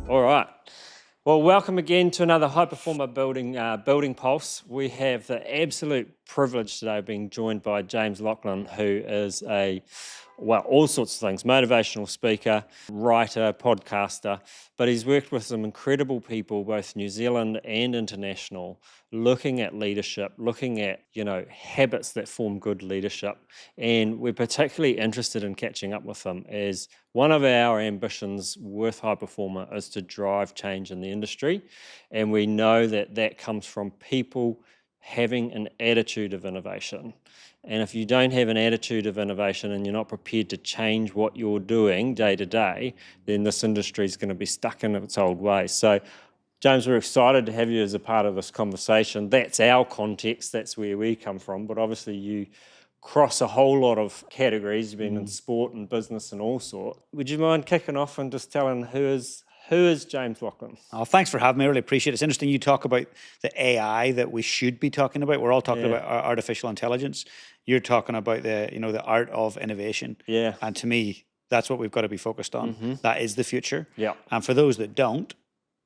All right. Well, welcome again to another High Performer Building Pulse. We have the absolute privilege today of being joined by James Laughlin, who is all sorts of things, motivational speaker, writer, podcaster, but he's worked with some incredible people, both New Zealand and international, looking at leadership, looking at, habits that form good leadership. And we're particularly interested in catching up with him as one of our ambitions with High Performer is to drive change in the industry. And we know that that comes from people having an attitude of innovation. And if you don't have an attitude of innovation and you're not prepared to change what you're doing day to day, then this industry is going to be stuck in its old ways. So, James, we're excited to have you as a part of this conversation. That's our context, that's where we come from, but obviously you cross a whole lot of categories. You've been in sport and business and all sorts. Would you mind kicking off and just telling who is James Laughlin? Oh, thanks for having me. I really appreciate it. It's interesting you talk about the AI that we should be talking about. We're all talking about artificial intelligence. You're talking about the art of innovation. Yeah. And to me, that's what we've got to be focused on. Mm-hmm. That is the future. Yeah. And for those that don't,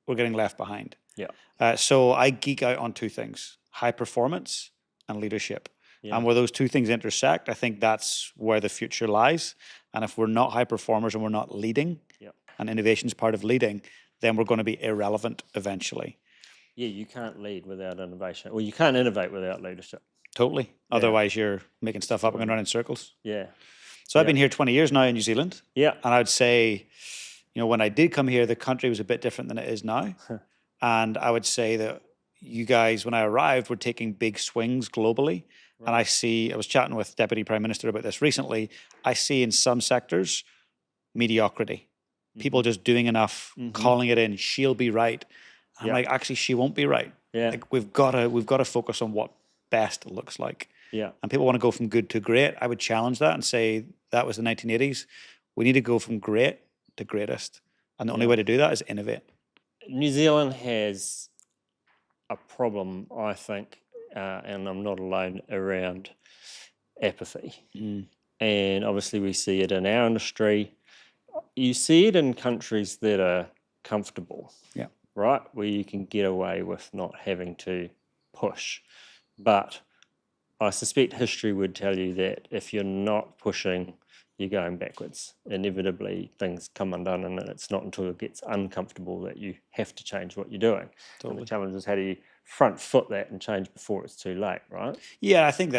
we're getting left behind. Yeah. So I geek out on two things: high performance and leadership. Yeah. And where those two things intersect, I think that's where the future lies. And if we're not high performers and we're not leading, and innovation is part of leading, then we're going to be irrelevant eventually. Yeah, you can't lead without innovation. Well, you can't innovate without leadership. Totally. Yeah. Otherwise, you're making stuff up and going around in circles. Yeah. So I've been here 20 years now in New Zealand. Yeah. And I would say, when I did come here, the country was a bit different than it is now. And I would say that you guys, when I arrived, were taking big swings globally. Right. And I was chatting with Deputy Prime Minister about this recently. I see in some sectors mediocrity. People just doing enough, calling it in. She'll be right. I'm like, actually, she won't be right. Yeah. Like we've got to focus on what best looks like. Yeah. And people want to go from good to great. I would challenge that and say that was the 1980s. We need to go from great to greatest, and the only way to do that is innovate. New Zealand has a problem, I think, and I'm not alone, around apathy. And obviously, we see it in our industry. You see it in countries that are comfortable, right? Where you can get away with not having to push. But I suspect history would tell you that if you're not pushing, you're going backwards. Inevitably, things come undone, and it's not until it gets uncomfortable that you have to change what you're doing. Totally. And the challenge is how do you front foot that and change before it's too late, right? Yeah, I think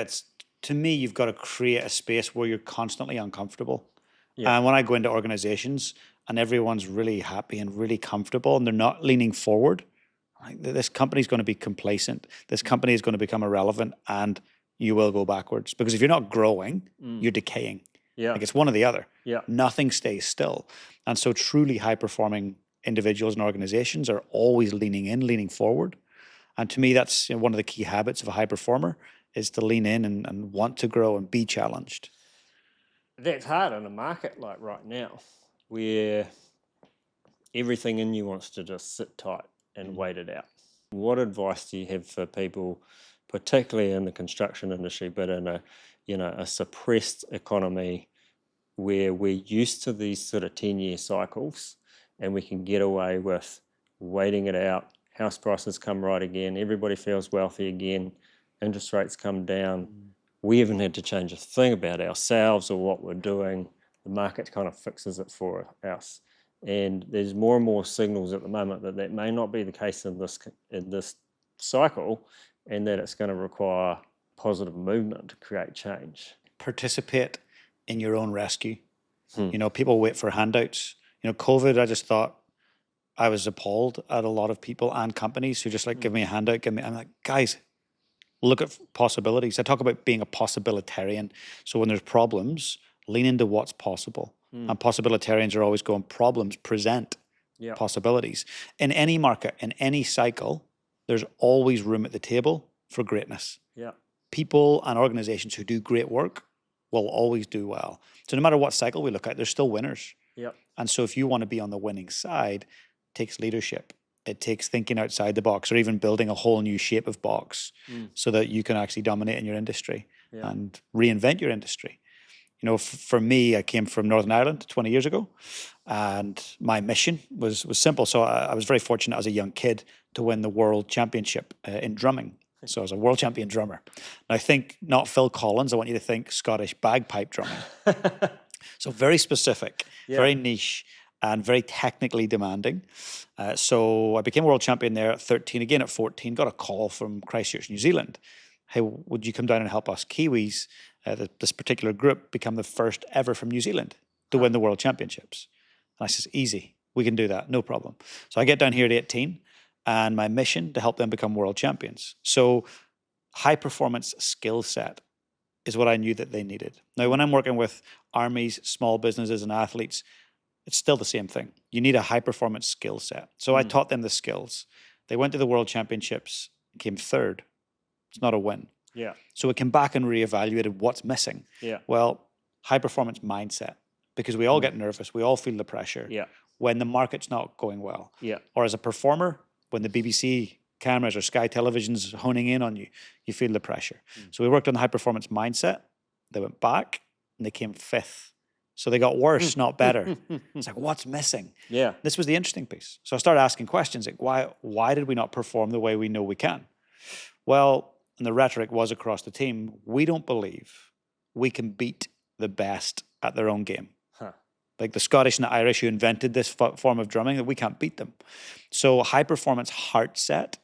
to me, you've got to create a space where you're constantly uncomfortable. Yeah. And when I go into organizations and everyone's really happy and really comfortable and they're not leaning forward, like, this company's going to be complacent. This company is going to become irrelevant and you will go backwards. Because if you're not growing, you're decaying. Yeah. Like it's one or the other. Yeah. Nothing stays still. And so truly high-performing individuals and organizations are always leaning in, leaning forward. And to me, that's one of the key habits of a high performer is to lean in and want to grow and be challenged. That's hard in a market like right now, where everything in you wants to just sit tight and wait it out. What advice do you have for people, particularly in the construction industry, but in a suppressed economy where we're used to these sort of 10-year cycles and we can get away with waiting it out, house prices come right again, everybody feels wealthy again, interest rates come down. We haven't had to change a thing about ourselves or what we're doing. The market kind of fixes it for us. And there's more and more signals at the moment that may not be the case in this cycle, and that it's going to require positive movement to create change. Participate in your own rescue. People wait for handouts. COVID, I just thought I was appalled at a lot of people and companies who just give me a handout, I'm like, guys, look at possibilities. I talk about being a possibilitarian. So when there's problems, lean into what's possible. And possibilitarians are always going, problems present possibilities. In any market, in any cycle, there's always room at the table for greatness. Yeah. People and organizations who do great work will always do well. So no matter what cycle we look at, there's still winners. Yeah. And so if you want to be on the winning side, it takes leadership. It takes thinking outside the box or even building a whole new shape of box so that you can actually dominate in your industry and reinvent your industry. For me, I came from Northern Ireland 20 years ago. And my mission was simple. So I was very fortunate as a young kid to win the world championship in drumming. So I was a world champion drummer. Now think not Phil Collins. I want you to think Scottish bagpipe drumming. So very specific, very niche, and very technically demanding. So I became world champion there at 13. Again at 14, got a call from Christchurch, New Zealand. Hey, would you come down and help us Kiwis, this particular group, become the first ever from New Zealand to win the world championships? And I says, easy, we can do that, no problem. So I get down here at 18, and my mission to help them become world champions. So high performance skill set is what I knew that they needed. Now, when I'm working with armies, small businesses, and athletes, it's still the same thing. You need a high performance skill set. So I taught them the skills. They went to the world championships and came third. It's not a win. Yeah. So we came back and reevaluated what's missing. Yeah. Well, high performance mindset, because we all get nervous. We all feel the pressure when the market's not going well. Yeah. Or as a performer, when the BBC cameras or Sky Television's honing in on you, you feel the pressure. So we worked on the high performance mindset. They went back and they came fifth. So they got worse, not better. It's like, what's missing? Yeah. This was the interesting piece. So I started asking questions like, why did we not perform the way we know we can? Well, and the rhetoric was across the team, we don't believe we can beat the best at their own game. Like the Scottish and the Irish who invented this form of drumming, that we can't beat them. So high performance heartset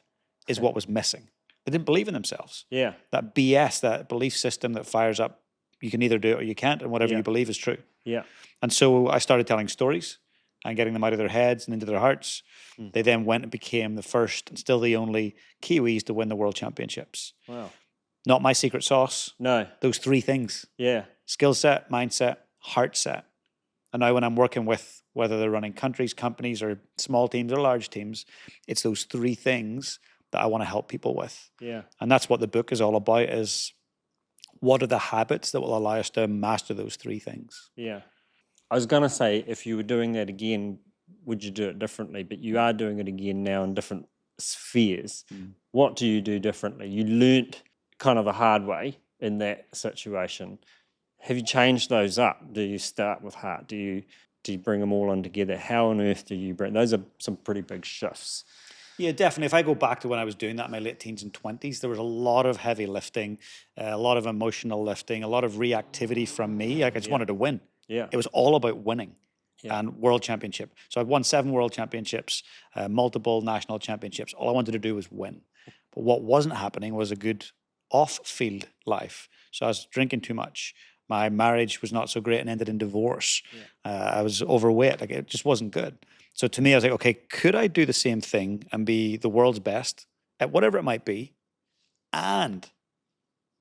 is what was missing. They didn't believe in themselves. Yeah. That BS, that belief system that fires up, you can either do it or you can't, and whatever you believe is true. Yeah. And so I started telling stories and getting them out of their heads and into their hearts. They then went and became the first and still the only Kiwis to win the world championships. Wow. Not my secret sauce. No. Those three things. Yeah. Skill set, mindset, heart set. And now when I'm working with, whether they're running countries, companies, or small teams or large teams, it's those three things that I want to help people with. Yeah. And that's what the book is all about, is what are the habits that will allow us to master those three things? Yeah. I was going to say, if you were doing that again, would you do it differently? But you are doing it again now in different spheres. What do you do differently? You learnt kind of the hard way in that situation. Have you changed those up? Do you start with heart? Do you bring them all in together? How on earth do you bring... Those are some pretty big shifts. Yeah, definitely. If I go back to when I was doing that in my late teens and 20s, there was a lot of heavy lifting, a lot of emotional lifting, a lot of reactivity from me. Like I just wanted to win. Yeah. It was all about winning and world championship. So I've won 7 world championships, multiple national championships. All I wanted to do was win. But what wasn't happening was a good off-field life. So I was drinking too much. My marriage was not so great and ended in divorce. I was overweight. Like it just wasn't good. So to me, I was like, okay, could I do the same thing and be the world's best at whatever it might be and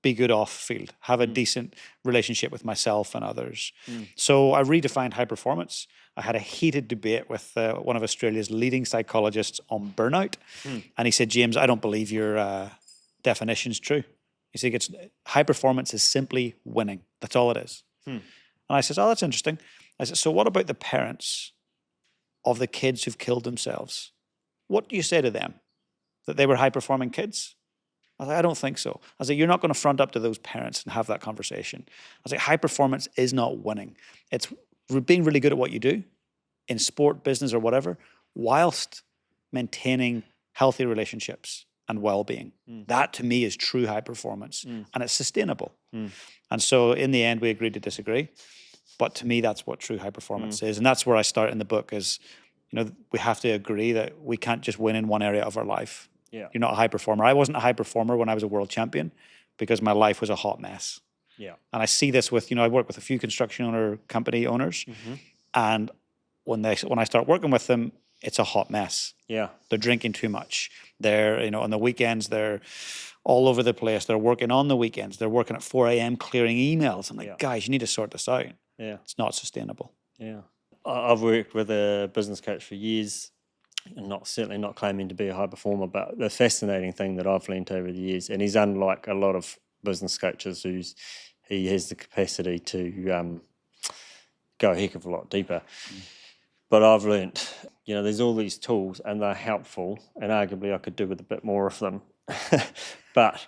be good off field, have a decent relationship with myself and others? So I redefined high performance. I had a heated debate with one of Australia's leading psychologists on burnout. And he said, James, I don't believe your definition's true. He said, high performance is simply winning. That's all it is. And I said, oh, that's interesting. I said, so what about the parents of the kids who've killed themselves? What do you say to them? That they were high-performing kids? I was like, I don't think so. I was like, you're not going to front up to those parents and have that conversation. I was like, high performance is not winning. It's being really good at what you do in sport, business, or whatever, whilst maintaining healthy relationships and well-being. That to me is true high performance, and it's sustainable. And so in the end, we agreed to disagree. But to me, that's what true high performance is. And that's where I start in the book is, we have to agree that we can't just win in one area of our life. Yeah. You're not a high performer. I wasn't a high performer when I was a world champion because my life was a hot mess. Yeah. And I see this with, I work with a few construction company owners. And when I start working with them, it's a hot mess. Yeah. They're drinking too much. They're, on the weekends, they're all over the place. They're working on the weekends. They're working at 4 a.m. clearing emails. I'm like, guys, you need to sort this out. Yeah. It's not sustainable. Yeah. I've worked with a business coach for years, and certainly not claiming to be a high performer, but the fascinating thing that I've learned over the years, and he's unlike a lot of business coaches he has the capacity to go a heck of a lot deeper. But I've learnt, there's all these tools and they're helpful, and arguably I could do with a bit more of them. But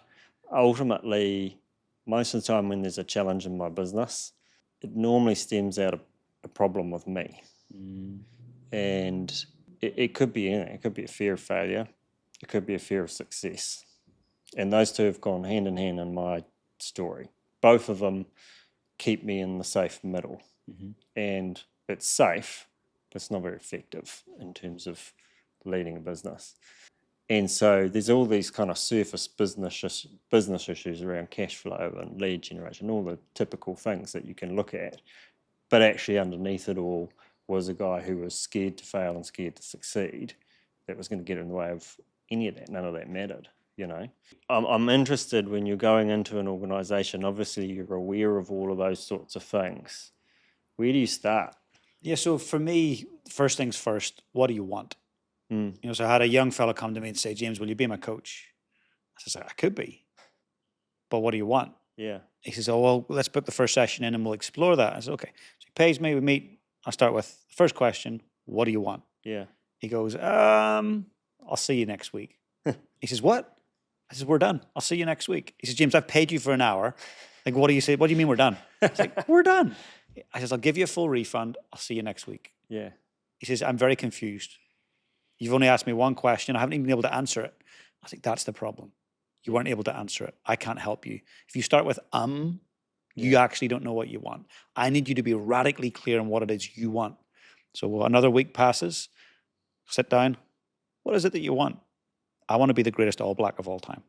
ultimately, most of the time when there's a challenge in my business, it normally stems out of a problem with me. And it could be anything. It could be a fear of failure. It could be a fear of success. And those two have gone hand in hand in my story. Both of them keep me in the safe middle. And it's safe, but it's not very effective in terms of leading a business. And so there's all these kind of surface business issues around cash flow and lead generation, all the typical things that you can look at. But actually underneath it all was a guy who was scared to fail and scared to succeed that was going to get in the way of any of that. None of that mattered, you know. I'm interested when you're going into an organisation, obviously you're aware of all of those sorts of things. Where do you start? Yeah, so for me, first things first, what do you want? So I had a young fella come to me and say, James, will you be my coach? I said, I could be, but what do you want? Yeah. He says, oh, well, let's book the first session in and we'll explore that. I said, okay. So he pays me, we meet. I start with the first question, what do you want? Yeah. He goes, I'll see you next week. He says, what? I says, we're done. I'll see you next week. He says, James, I've paid you for an hour. Like, what do you say? What do you mean we're done? I was like, we're done. I says, I'll give you a full refund. I'll see you next week. Yeah. He says, I'm very confused. You've only asked me one question. I haven't even been able to answer it. I was like, that's the problem. You weren't able to answer it. I can't help you. If you start with you actually don't know what you want. I need you to be radically clear on what it is you want. So another week passes. Sit down. What is it that you want? I want to be the greatest All Black of all time.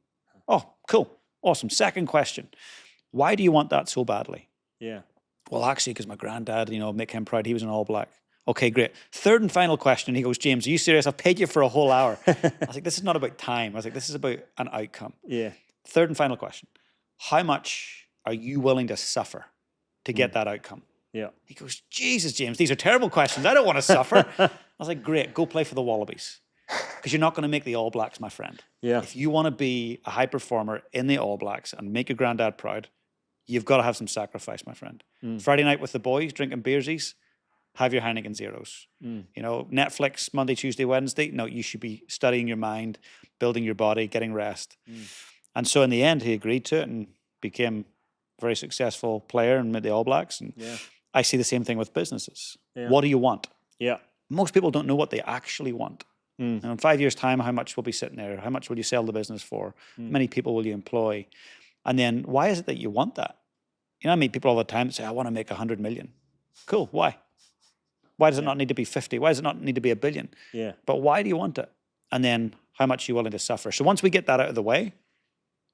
Oh, cool. Awesome. Second question. Why do you want that so badly? Yeah. Well, actually, because my granddad, make him proud. He was an All Black. Okay, great. Third and final question. He goes, James, are you serious? I've paid you for a whole hour. I was like, this is not about time. I was like, this is about an outcome. Yeah. Third and final question. How much are you willing to suffer to get that outcome? Yeah. He goes, Jesus, James, these are terrible questions. I don't want to suffer. I was like, great, go play for the Wallabies. Because you're not going to make the All Blacks, my friend. Yeah. If you want to be a high performer in the All Blacks and make your granddad proud, you've got to have some sacrifice, my friend. Friday night with the boys, drinking beersies, have your Heineken Zeros. Netflix, Monday, Tuesday, Wednesday. No, you should be studying your mind, building your body, getting rest. And so in the end, he agreed to it and became a very successful player and made the All Blacks. And I see the same thing with businesses. Yeah. What do you want? Yeah. Most people don't know what they actually want. And in 5 years' time, how much will be sitting there? How much will you sell the business for? How many people will you employ? And then why is it that you want that? I meet people all the time that say, I want to make 100 million. Cool. Why? Why does it not need to be 50? Why does it not need to be 1 billion? Yeah. But why do you want it? And then how much are you willing to suffer? So once we get that out of the way,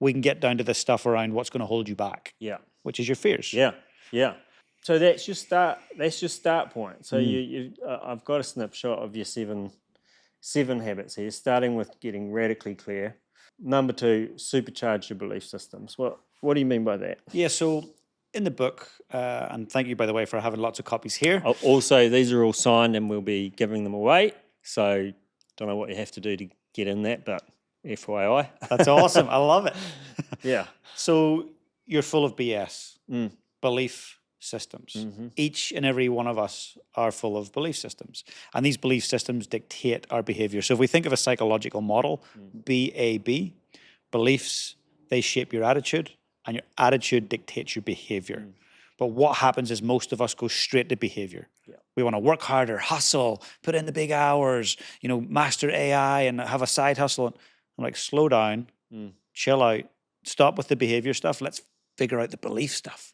we can get down to this stuff around what's going to hold you back. Yeah. Which is your fears. Yeah. Yeah. So that's your start. That's your start point. So I've got a snapshot of your seven habits here, starting with getting radically clear. Number 2, supercharge your belief systems. What do you mean by that? Yeah, so in the book, and thank you, by the way, for having lots of copies here. Also, these are all signed and we'll be giving them away. So don't know what you have to do to get in that, but FYI. That's awesome. I love it. Yeah. So you're full of BS, belief systems. Each and every one of us are full of belief systems. And these belief systems dictate our behavior. So if we think of a psychological model, BAB, beliefs, they shape your attitude, and your attitude dictates your behavior. But what happens is most of us go straight to behavior. Yeah. We want to work harder, hustle, put in the big hours, master AI and have a side hustle. I'm like, slow down, chill out, stop with the behavior stuff. Let's figure out the belief stuff.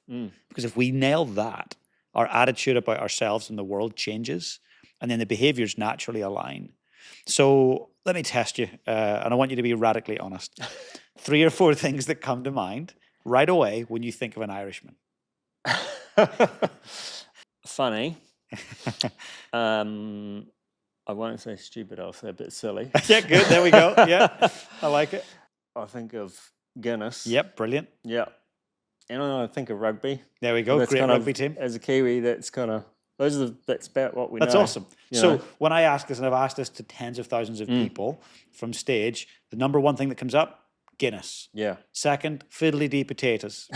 Because if we nail that, our attitude about ourselves and the world changes, and then the behaviors naturally align. So let me test you, and I want you to be radically honest. 3 or 4 things that come to mind right away when you think of an Irishman. Funny. I won't say stupid, I'll say a bit silly. Yeah, good. There we go. Yeah, I like it. I think of Guinness. Yep, brilliant. Yeah. And I think of rugby. There we go. That's Great rugby team. As a Kiwi, that's about what we know. That's awesome. So when I ask this, and I've asked this to tens of thousands of people from stage, the number 1 thing that comes up, Guinness. Yeah. Second, fiddly dee potatoes.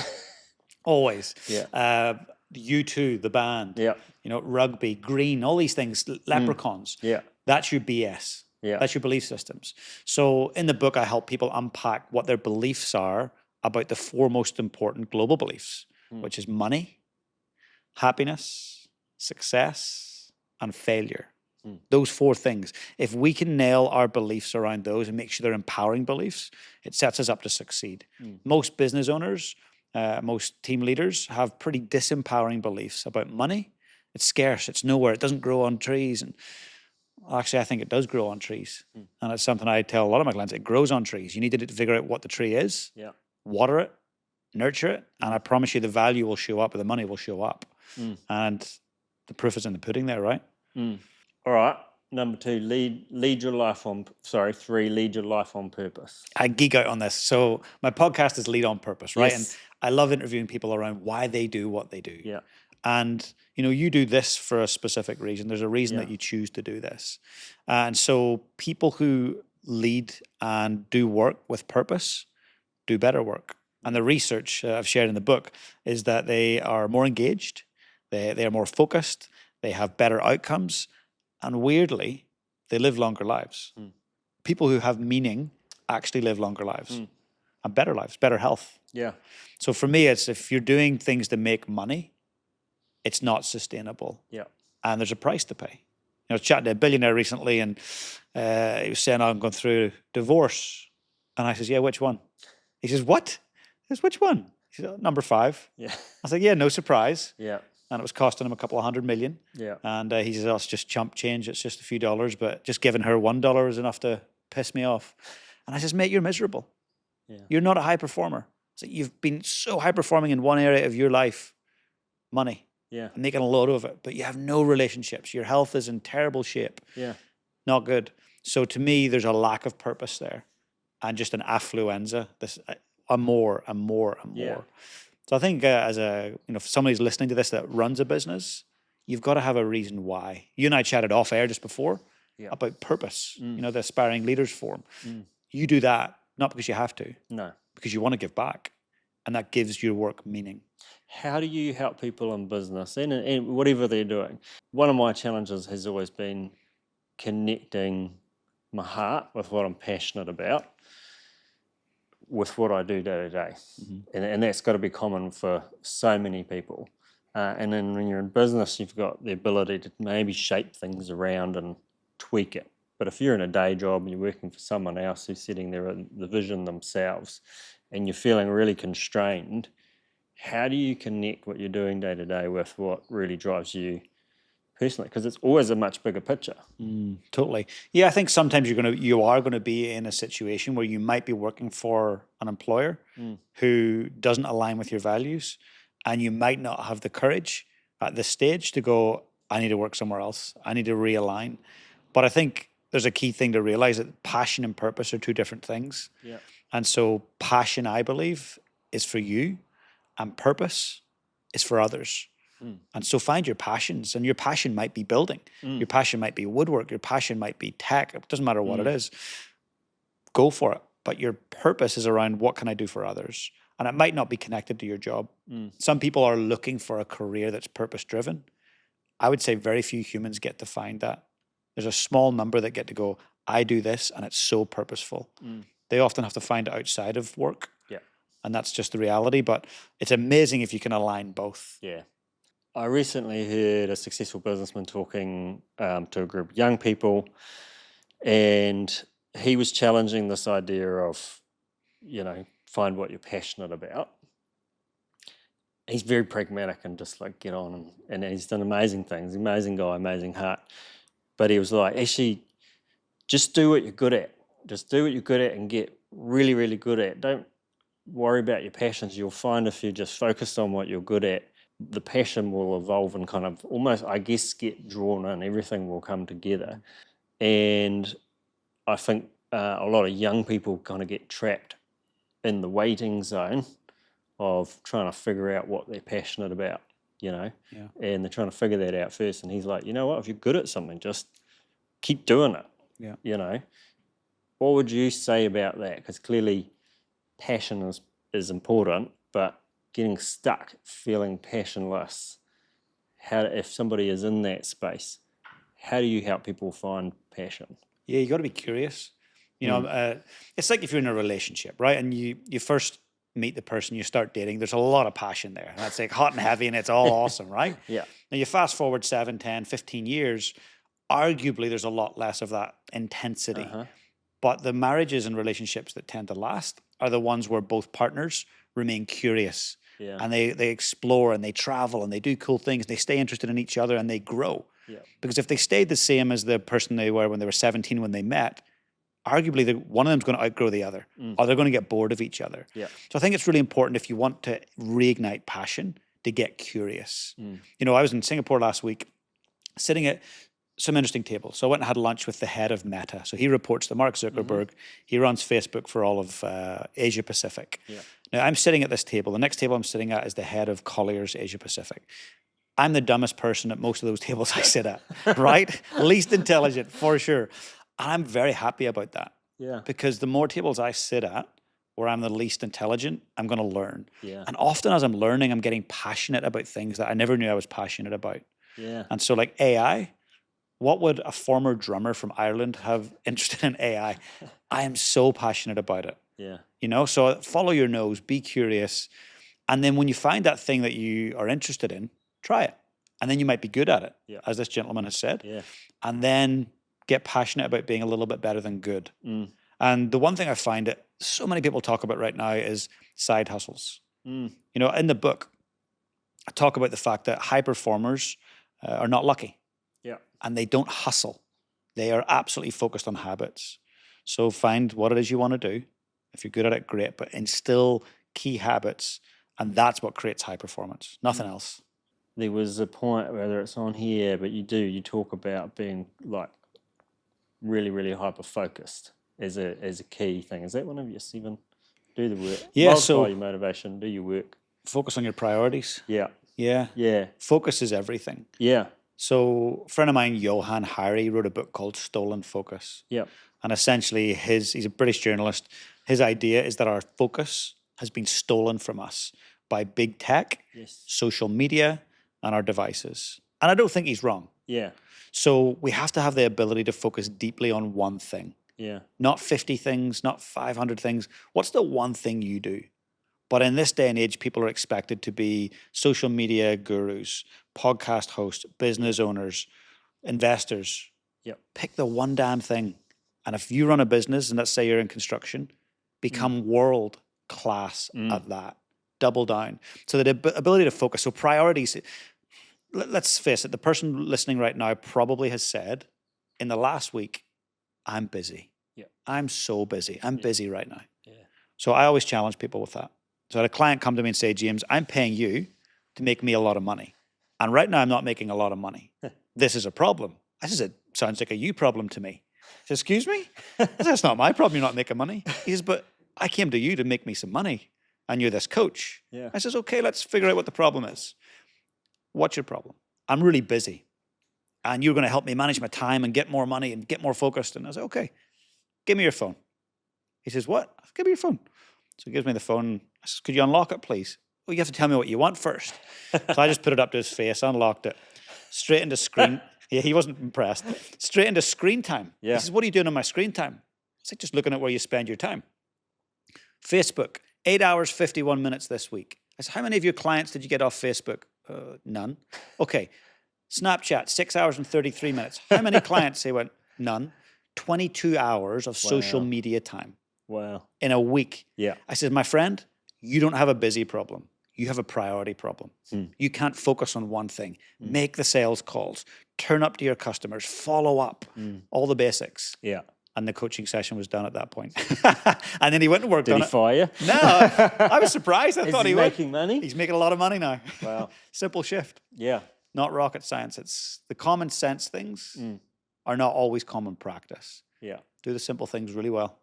Always. Yeah. U2, the band. Yeah. Rugby, green, all these things, leprechauns. Yeah. That's your BS. Yeah. That's your belief systems. So in the book, I help people unpack what their beliefs are about the 4 most important global beliefs, which is money, happiness, success, and failure. Those 4 things. If we can nail our beliefs around those and make sure they're empowering beliefs, it sets us up to succeed. Most business owners, most team leaders have pretty disempowering beliefs about money. It's scarce. It's nowhere. It doesn't grow on trees. And actually, I think it does grow on trees. And it's something I tell a lot of my clients. It grows on trees. You need to figure out what the tree is, water it, nurture it, and I promise you the value will show up, or the money will show up. And the proof is in the pudding there, right? All right. Number 2, lead your life on. 3, lead your life on purpose. I geek out on this. So my podcast is Lead on Purpose, right? Yes. And I love interviewing people around why they do what they do. Yeah. And you do this for a specific reason. There's a reason that you choose to do this. And so people who lead and do work with purpose do better work. And the research I've shared in the book is that they are more engaged, they are more focused, they have better outcomes, and weirdly, they live longer lives. People who have meaning actually live longer lives and better lives, better health. Yeah. So for me, it's if you're doing things to make money, it's not sustainable. Yeah. And there's a price to pay. I was chatting to a billionaire recently, and he was saying, I'm going through divorce. And I says, yeah, which one? He says, what? I says, which one? He says, number 5. Yeah. I was like, yeah, no surprise. Yeah. And it was costing him a couple of $100 million. Yeah. And he says, oh, it's just chump change. It's just a few dollars, but just giving her $1 is enough to piss me off. And I says, mate, you're miserable. Yeah. You're not a high performer. So you've been so high performing in one area of your life, money. Yeah. And making a lot of it, but you have no relationships. Your health is in terrible shape. Yeah. Not good. So to me, there's a lack of purpose there, and just an affluenza. This a more and more and more. Yeah. So I think if somebody's listening to this that runs a business, you've got to have a reason why. You and I chatted off air just before about purpose. The Aspiring Leaders Forum. You do that not because you have to, No, because you want to give back, and that gives your work meaning. How do you help people in business and whatever they're doing? One of my challenges has always been connecting my heart with what I'm passionate about with what I do day to day. And that's got to be common for so many people. And then when you're in business, you've got the ability to maybe shape things around and tweak it. But if you're in a day job and you're working for someone else who's setting the vision themselves, and you're feeling really constrained, how do you connect what you're doing day to day with what really drives you personally? Because it's always a much bigger picture. Totally. Yeah, I think sometimes you are going to be in a situation where you might be working for an employer who doesn't align with your values, and you might not have the courage at this stage to go, I need to work somewhere else. I need to realign. But I think there's a key thing to realize that passion and purpose are 2 different things. Yeah. And so passion, I believe, is for you, and purpose is for others. And so find your passions, and your passion might be building. Your passion might be woodwork. Your passion might be tech. It doesn't matter what it is. Go for it. But your purpose is around what can I do for others? And it might not be connected to your job. Some people are looking for a career that's purpose driven. I would say very few humans get to find that. There's a small number that get to go, I do this and it's so purposeful. They often have to find it outside of work. Yeah. And that's just the reality. But it's amazing if you can align both. Yeah. I recently heard a successful businessman talking to a group of young people, and he was challenging this idea of, find what you're passionate about. He's very pragmatic and just like get on, and he's done amazing things, amazing guy, amazing heart. But he was like, actually, just do what you're good at. Just do what you're good at and get really, really good at. Don't worry about your passions. You'll find if you're just focused on what you're good at, the passion will evolve and kind of almost, I guess, get drawn in. Everything will come together. And I think a lot of young people kind of get trapped in the waiting zone of trying to figure out what they're passionate about, and they're trying to figure that out first. And he's like, you know what, if you're good at something, just keep doing it. Yeah. What would you say about that? Because clearly passion is important, but getting stuck, feeling passionless, if somebody is in that space, how do you help people find passion? Yeah, you got to be curious. It's like if you're in a relationship, right? And you first meet the person, you start dating, there's a lot of passion there. And that's like hot and heavy and it's all awesome, right? Yeah. Now you fast forward 7, 10, 15 years, arguably there's a lot less of that intensity. But the marriages and relationships that tend to last are the ones where both partners remain curious. Yeah. And they explore and they travel and they do cool things. They stay interested in each other and they grow. Yeah. Because if they stayed the same as the person they were when they were 17 when they met, arguably one of them's going to outgrow the other, or they're going to get bored of each other. Yeah. So I think it's really important if you want to reignite passion to get curious. You know, I was in Singapore last week, sitting at some interesting tables. So I went and had lunch with the head of Meta. So he reports to Mark Zuckerberg. He runs Facebook for all of Asia Pacific. Yeah. Now I'm sitting at this table. The next table I'm sitting at is the head of Colliers Asia Pacific. I'm the dumbest person at most of those tables I sit at, right? Least intelligent, for sure. I'm very happy about that. Yeah. Because the more tables I sit at where I'm the least intelligent, I'm going to learn. Yeah. And often as I'm learning, I'm getting passionate about things that I never knew I was passionate about. Yeah. And so like AI, what would a former drummer from Ireland have interested in AI? I am so passionate about it. Yeah. You know, so follow your nose, be curious. And then when you find that thing that you are interested in, try it. And then you might be good at it, as this gentleman has said. Yeah. And then get passionate about being a little bit better than good. And the one thing I find that so many people talk about right now is side hustles. You know, in the book, I talk about the fact that high performers are not lucky. Yeah. And they don't hustle. They are absolutely focused on habits. So find what it is you want to do. If you're good at it, great. But instill key habits. And that's what creates high performance. Nothing else. There was a point, whether it's on here, but you talk about being like really, really hyper-focused as a key thing. Is that one of your 7? Do the work. Yeah, Multiply your motivation, do your work. Focus on your priorities. Yeah. Yeah. Yeah. Focus is everything. Yeah. So a friend of mine, Johan Hari, wrote a book called Stolen Focus. Yeah. And essentially he's a British journalist. His idea is that our focus has been stolen from us by big tech, social media, and our devices. And I don't think he's wrong. Yeah. So we have to have the ability to focus deeply on one thing. Yeah. Not 50 things, not 500 things. What's the one thing you do? But in this day and age, people are expected to be social media gurus, podcast hosts, business owners, investors. Yep. Pick the one damn thing. And if you run a business, and let's say you're in construction, become world class at that. Double down. So the ability to focus. So priorities. Let's face it, the person listening right now probably has said in the last week, I'm busy. Yeah. I'm so busy. I'm busy right now. Yeah. So I always challenge people with that. So I had a client come to me and say, James, I'm paying you to make me a lot of money. And right now I'm not making a lot of money. This is a problem. I said, it sounds like a you problem to me. I said, excuse me? I said, that's not my problem, you're not making money. He says, but I came to you to make me some money. And you're this coach. Yeah. I says, okay, let's figure out what the problem is. What's your problem? I'm really busy. And you're going to help me manage my time and get more money and get more focused. And I said, okay, give me your phone. He says, what? Give me your phone. So he gives me the phone. I says, could you unlock it, please? Well, you have to tell me what you want first. So I just put it up to his face, unlocked it, straight into screen. Yeah, he wasn't impressed. Straight into screen time. Yeah. He says, what are you doing on my screen time? I said, just looking at where you spend your time. Facebook, 8 hours, 51 minutes this week. I said, how many of your clients did you get off Facebook? None. Okay. Snapchat, 6 hours and 33 minutes. How many clients? He went, none. 22 hours of social media time. Wow. In a week. Yeah. I said, my friend, you don't have a busy problem. You have a priority problem. You can't focus on one thing. Make the sales calls. Turn up to your customers. Follow up. All the basics. Yeah. And the coaching session was done at that point. And then he went and worked Did on he it. fire you? No, I was surprised. I Is thought he he would. making money? He's making a lot of money now. Wow. Simple shift. Yeah. Not rocket science. It's the common sense things are not always common practice. Yeah. Do the simple things really well.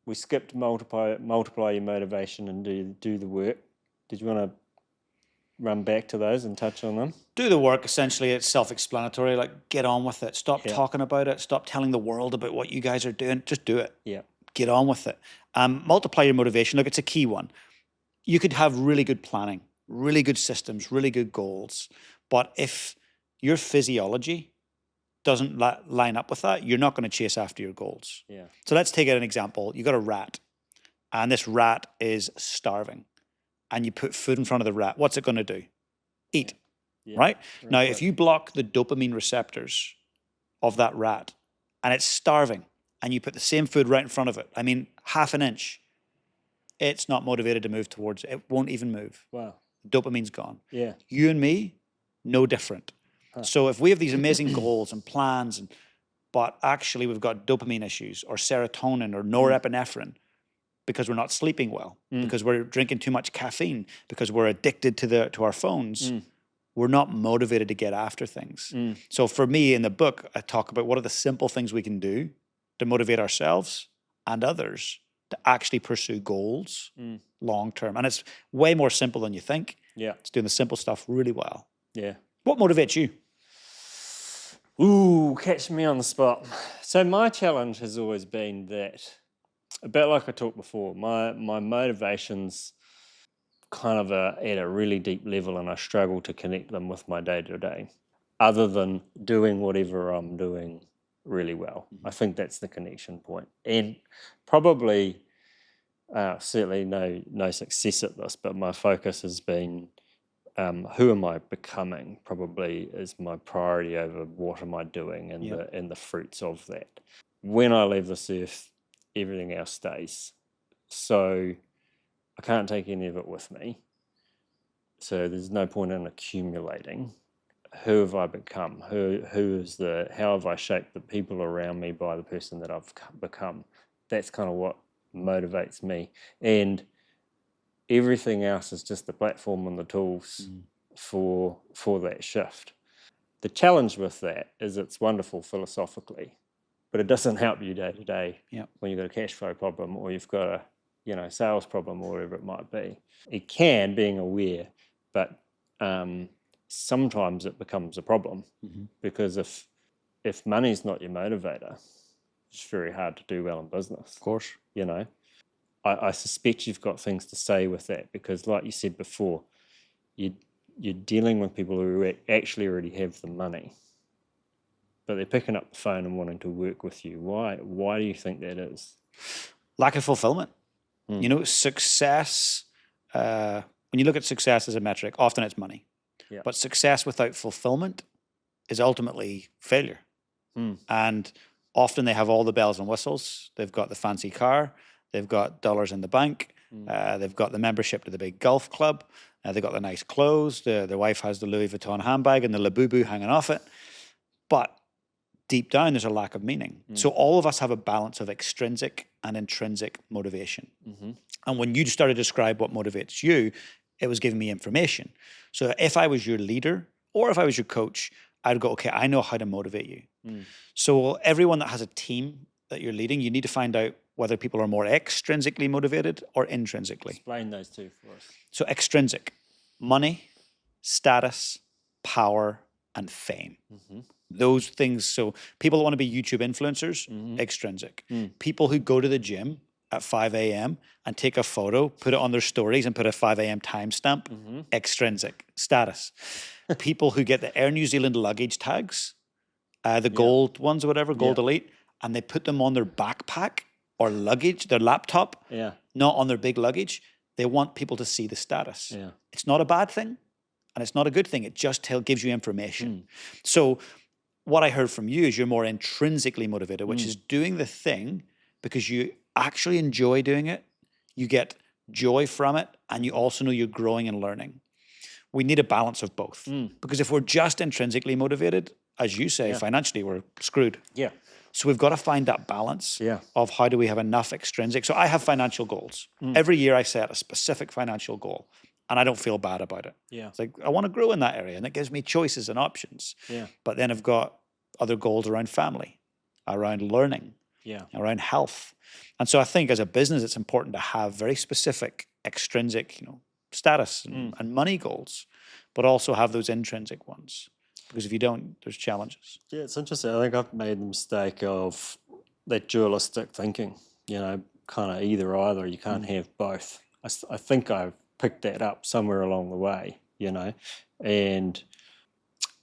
We skipped multiply your motivation and do the work. Did you want to run back to those and touch on them? Do the work. Essentially, it's self-explanatory. Like, get on with it. Stop talking about it. Stop telling the world about what you guys are doing. Just do it. Yeah. Get on with it. Multiply your motivation. Look, it's a key one. You could have really good planning, really good systems, really good goals. But if your physiology doesn't line up with that, you're not going to chase after your goals. Yeah. So let's take an example. You got a rat. and this rat is starving, and you put food in front of the rat, what's it going to do? Eat, Yeah. right? Real Now, quick. if you block the dopamine receptors of that rat and it's starving and you put the same food right in front of it, I mean, half an inch, it's not motivated to move towards it. It won't even move. Wow. Dopamine's gone. Yeah. You and me, no different. So if we have these amazing goals and plans, but actually we've got dopamine issues or serotonin or norepinephrine because we're not sleeping well, because we're drinking too much caffeine, because we're addicted to our phones, we're not motivated to get after things. So for me in the book, I talk about what are the simple things we can do to motivate ourselves and others to actually pursue goals long term. And it's way more simple than you think. Yeah. It's doing the simple stuff really well. Yeah. What motivates you? Ooh, catch me on the spot. So my challenge has always been that, a bit like I talked before, my motivations kind of are at a really deep level, and I struggle to connect them with my day-to-day, other than doing whatever I'm doing really well. I think that's the connection point. And probably, certainly no success at this, but my focus has been, who am I becoming, probably is my priority over what am I doing and the fruits of that. When I leave this earth, everything else stays. So I can't take any of it with me. So there's no point in accumulating. Who have I become? How have I shaped the people around me by the person that I've become? That's kind of what motivates me. And everything else is just the platform and the tools for that shift. The challenge with that is it's wonderful philosophically, but it doesn't help you day to day when you've got a cash flow problem or you've got a sales problem or whatever it might be. It can, being aware, but sometimes it becomes a problem because if money's not your motivator, it's very hard to do well in business. Of course. I suspect you've got things to say with that because, like you said before, you're dealing with people who actually already have the money, but they're picking up the phone and wanting to work with you. Why do you think that is? Lack of fulfillment. Success, when you look at success as a metric, often it's money. Yeah. But success without fulfillment is ultimately failure. And often they have all the bells and whistles. They've got the fancy car. They've got dollars in the bank. They've got the membership to the big golf club. They've got the nice clothes. Their wife has the Louis Vuitton handbag and the Labubu hanging off it. But deep down, there's a lack of meaning. So all of us have a balance of extrinsic and intrinsic motivation. And when you started to describe what motivates you, it was giving me information. So if I was your leader or if I was your coach, I'd go, okay, I know how to motivate you. So everyone that has a team that you're leading, you need to find out whether people are more extrinsically motivated or intrinsically. Explain those two for us. So extrinsic, money, status, power, and fame. Those things. So people that want to be YouTube influencers, extrinsic. People who go to the gym at 5 a.m. and take a photo, put it on their stories and put a 5 a.m. timestamp, extrinsic. Status. People who get the Air New Zealand luggage tags, the gold ones or whatever, gold elite, and they put them on their backpack or luggage, their laptop, not on their big luggage. They want people to see the status. It's not a bad thing and it's not a good thing. It just gives you information. So what I heard from you is you're more intrinsically motivated, which is doing the thing because you actually enjoy doing it. You get joy from it and you also know you're growing and learning. We need a balance of both because if we're just intrinsically motivated, as you say, financially, we're screwed. So we've got to find that balance of how do we have enough extrinsic. So I have financial goals. Every year I set a specific financial goal and I don't feel bad about it. It's like, I want to grow in that area and it gives me choices and options. But then I've got other goals around family, around learning, around health. And so I think as a business, it's important to have very specific extrinsic, status and money goals, but also have those intrinsic ones. Because if you don't, there's challenges. Yeah, it's interesting. I think I've made the mistake of that dualistic thinking, kind of either. You can't have both. I think I've picked that up somewhere along the way, and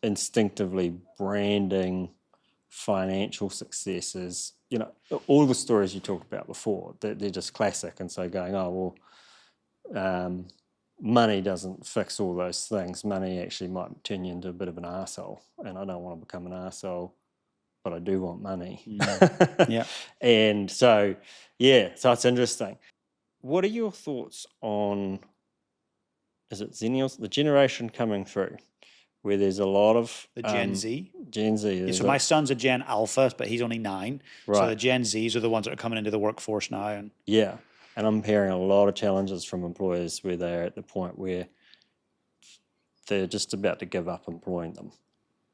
instinctively branding financial successes, all the stories you talked about before, they're just classic. And so going, oh, well, money doesn't fix all those things. Money actually might turn you into a bit of an arsehole. And I don't want to become an arsehole, but I do want money. Yeah. And so, so it's interesting. What are your thoughts on, is it Xennials, the generation coming through, where there's a lot of... The Gen Z? Gen Z. Yeah, so my son's a Gen Alpha, but he's only 9. Right. So the Gen Zs are the ones that are coming into the workforce now. And And I'm hearing a lot of challenges from employers where they're at the point where they're just about to give up employing them.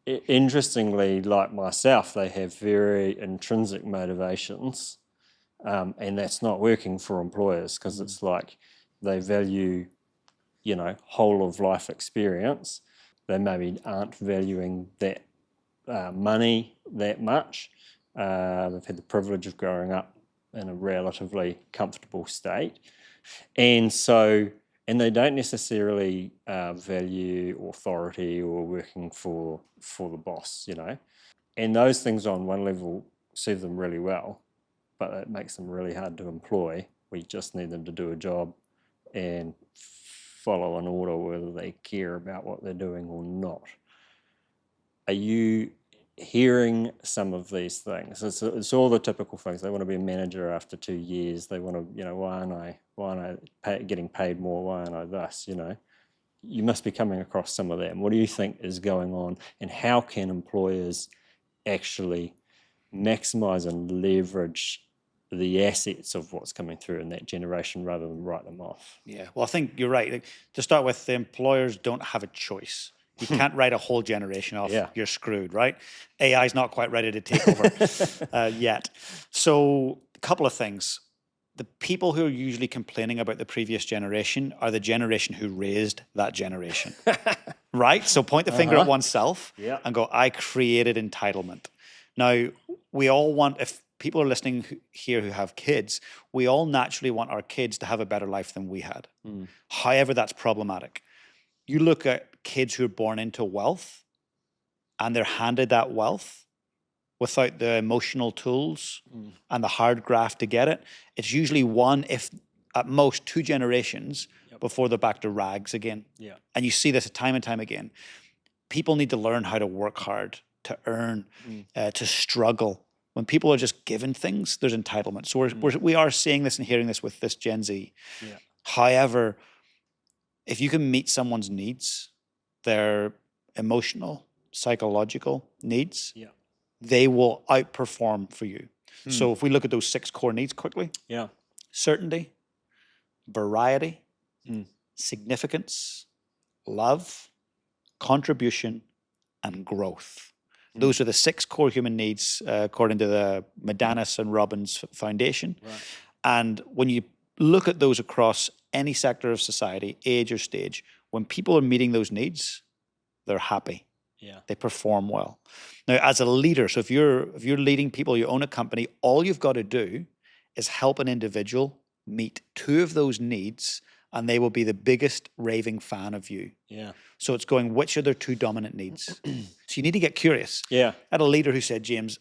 Interestingly, like myself, they have very intrinsic motivations, and that's not working for employers because it's like they value, whole of life experience. They maybe aren't valuing that money that much. They've had the privilege of growing up in a relatively comfortable state. And they don't necessarily value authority or working for the boss, And those things on one level serve them really well, but it makes them really hard to employ. We just need them to do a job and follow an order whether they care about what they're doing or not. Are you hearing some of these things? It's all the typical things. They want to be a manager after 2 years. They want to, why aren't I getting paid more? Why aren't I thus? You must be coming across some of that. And what do you think is going on? And how can employers actually maximize and leverage the assets of what's coming through in that generation rather than write them off? Yeah, well, I think you're right. Like, to start with, the employers don't have a choice. You can't write a whole generation off. Yeah. You're screwed, right? AI is not quite ready to take over yet. So a couple of things. The people who are usually complaining about the previous generation are the generation who raised that generation, right? So point the finger at oneself and go, I created entitlement. Now, we all want, if people are listening here who have kids, we all naturally want our kids to have a better life than we had. However, that's problematic. You look at kids who are born into wealth and they're handed that wealth without the emotional tools and the hard graft to get it. It's usually one, if at most 2 generations before they're back to rags again. Yeah. And you see this time and time again. People need to learn how to work hard, to earn, to struggle. When people are just given things, there's entitlement. So we are seeing this and hearing this with this Gen Z. Yeah. However, if you can meet someone's needs, their emotional, psychological needs, they will outperform for you. So if we look at those 6 core needs quickly, certainty, variety, significance, love, contribution, and growth. Those are the 6 core human needs according to the Medanis and Robbins Foundation. Right. And when you look at those across any sector of society, age or stage, when people are meeting those needs, they're happy. Yeah. They perform well. Now, as a leader, so if you're leading people, you own a company, all you've got to do is help an individual meet 2 of those needs, and they will be the biggest raving fan of you. Yeah. So it's going, which are their 2 dominant needs? So you need to get curious. Yeah. I had a leader who said, James,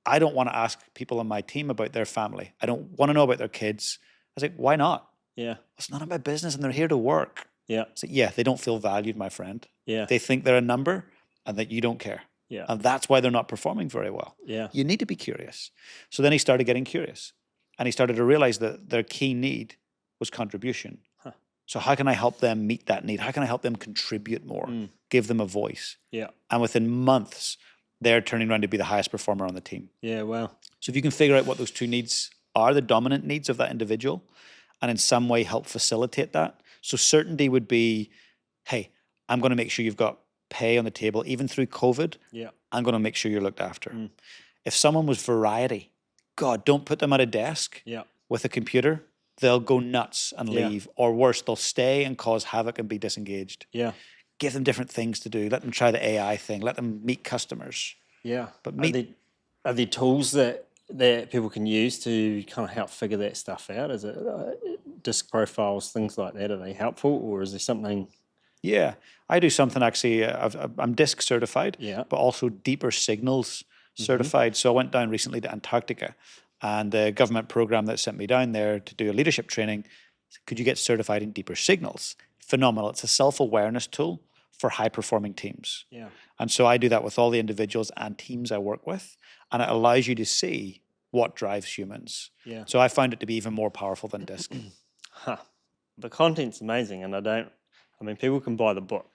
I don't want to ask people on my team about their family. I don't want to know about their kids. I was like, why not? Yeah. It's none of my business and they're here to work. Yeah. So yeah, they don't feel valued, my friend. Yeah. They think they're a number and that you don't care. Yeah. And that's why they're not performing very well. Yeah. You need to be curious. So then he started getting curious and he started to realize that their key need was contribution. Huh. So how can I help them meet that need? How can I help them contribute more? Give them a voice. Yeah. And within months, they're turning around to be the highest performer on the team. Yeah, well. So if you can figure out what those 2 needs are, the dominant needs of that individual, and in some way help facilitate that. So certainty would be, hey, I'm going to make sure you've got pay on the table, even through COVID. Yeah. I'm going to make sure you're looked after. If someone was variety, God, don't put them at a desk with a computer. They'll go nuts and leave. Or worse, they'll stay and cause havoc and be disengaged. Yeah. Give them different things to do. Let them try the AI thing. Let them meet customers. Yeah. But are there tools that people can use to kind of help figure that stuff out? Is it disc profiles, things like that? Are they helpful, or is there something? Yeah, I do something actually. I'm DISC certified, Yeah. but also deeper signals. certified. So I went down recently to Antarctica, and the government program that sent me down there to do a leadership training said, could you get certified in deeper signals? Phenomenal. It's a self-awareness tool for high-performing teams. Yeah. And so I do that with all the individuals and teams I work with, and it allows you to see what drives humans. Yeah. So I found it to be even more powerful than DISC. The content's amazing, and people can buy the book.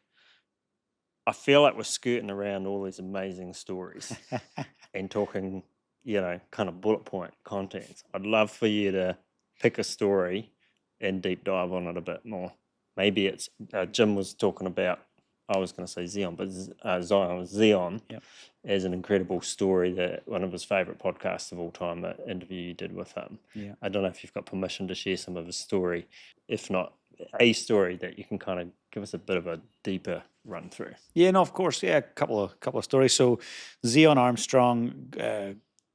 I feel like we're skirting around all these amazing stories and talking, kind of bullet point contents. I'd love for you to pick a story and deep dive on it a bit more. Maybe it's, Jim was talking about, I was going to say Zion, but Zion Yep. as an incredible story, that one of his favourite podcasts of all time, an interview you did with him. Yeah. I don't know if you've got permission to share some of his story. If not, a story that you can kind of give us a bit of a deeper run through. Yeah, no, of course. Yeah, a couple of stories. So Zion Armstrong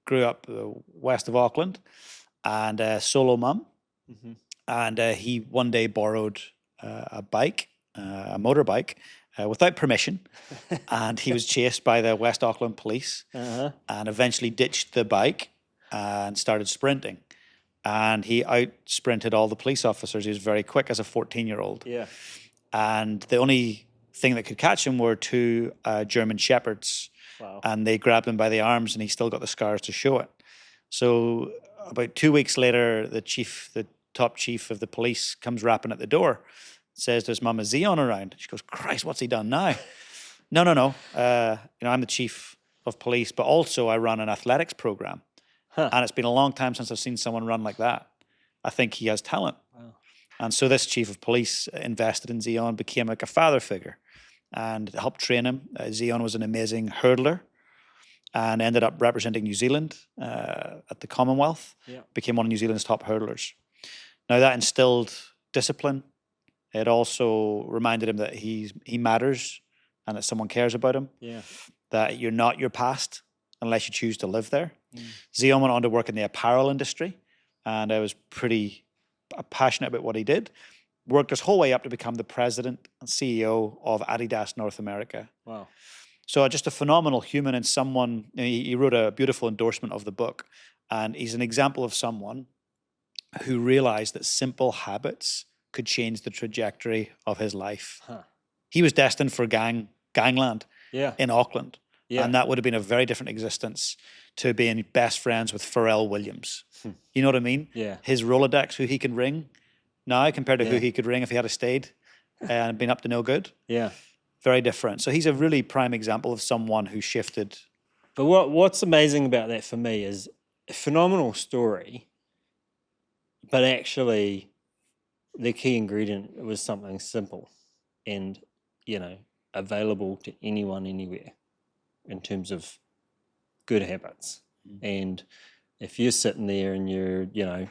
grew up west of Auckland, and a solo mum. Mm-hmm. And he one day borrowed a bike, a motorbike, without permission, and he was chased by the West Auckland police, and eventually ditched the bike and started sprinting. And he out-sprinted all the police officers. He was very quick as a 14-year-old. Yeah. And the only thing that could catch him were two German shepherds. Wow. And they grabbed him by the arms, and he still got the scars to show it. So about 2 weeks later, the top chief of the police comes rapping at the door, says, "There's Mama Zion around." She goes, "Christ, what's he done now?" No. I'm the chief of police, but also I run an athletics program. And it's been a long time since I've seen someone run like that. I think he has talent. Wow. And so this chief of police invested in Zion, became like a father figure, and helped train him. Zion was an amazing hurdler and ended up representing New Zealand at the Commonwealth, became one of New Zealand's top hurdlers. Now that instilled discipline. It also reminded him that he matters and that someone cares about him, that you're not your past unless you choose to live there. Zion went on to work in the apparel industry, and I was pretty passionate about what he did. Worked his whole way up to become the president and CEO of Adidas North America. Wow. So just a phenomenal human, and someone, he wrote a beautiful endorsement of the book, and he's an example of someone who realized that simple habits could change the trajectory of his life. He was destined for gangland in Auckland. Yeah. And that would have been a very different existence to being best friends with Pharrell Williams. You know what I mean? Yeah. His Rolodex, who he can ring now compared to who he could ring if he had stayed and been up to no good. Yeah. Very different. So he's a really prime example of someone who shifted. But what's amazing about that for me is a phenomenal story, but actually the key ingredient was something simple and, available to anyone, anywhere, in terms of good habits. And if you're sitting there and you're, got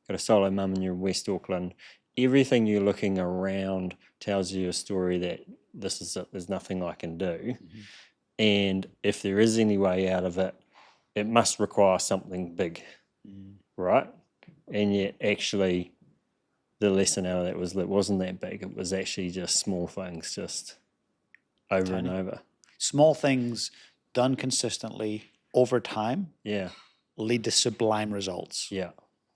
a solo mum and you're in West Auckland, everything you're looking around tells you a story that this is it, there's nothing I can do. And if there is any way out of it, it must require something big, right? And yet actually the lesson out of that was that it wasn't that big. It was actually just small things, just over and over. Small things done consistently over time lead to sublime results. Yeah.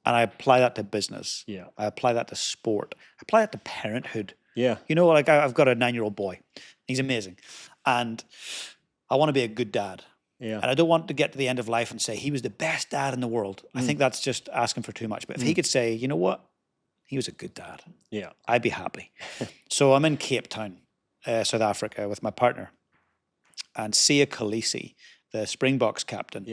And I apply that to business. Yeah. I apply that to sport. I apply that to parenthood. Yeah. I've got a 9-year-old boy. He's amazing. And I want to be a good dad. Yeah. And I don't want to get to the end of life and say he was the best dad in the world. I think that's just asking for too much. But if he could say, you know what? He was a good dad. Yeah. I'd be happy. So I'm in Cape Town, South Africa with my partner. And Sia Khaleesi, the Springboks captain,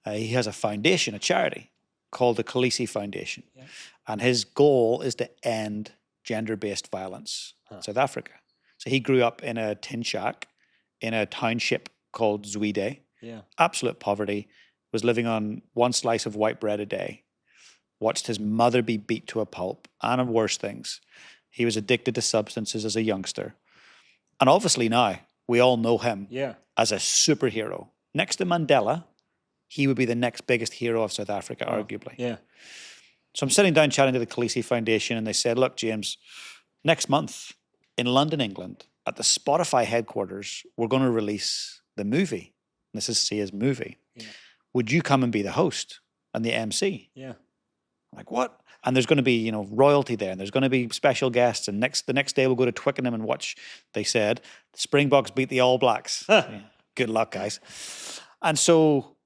he has a foundation, a charity called the Khaleesi Foundation. Yeah. And his goal is to end gender-based violence in South Africa. So he grew up in a tin shack in a township called Zwide. Yeah. Absolute poverty, was living on one slice of white bread a day, watched his mother be beat to a pulp, and worse things. He was addicted to substances as a youngster. And obviously now, we all know him as a superhero. Next to Mandela, he would be the next biggest hero of South Africa, arguably. Yeah. So I'm sitting down chatting to the Khaleesi Foundation, and they said, look, James, next month in London, England, at the Spotify headquarters, we're going to release the movie. This is Sia's movie. Yeah. Would you come and be the host and the MC? Yeah. I'm like, what? And there's going to be, royalty there, and there's going to be special guests. And the next day we'll go to Twickenham and watch, they said, the Springboks beat the All Blacks. Yeah. Good luck, guys. And so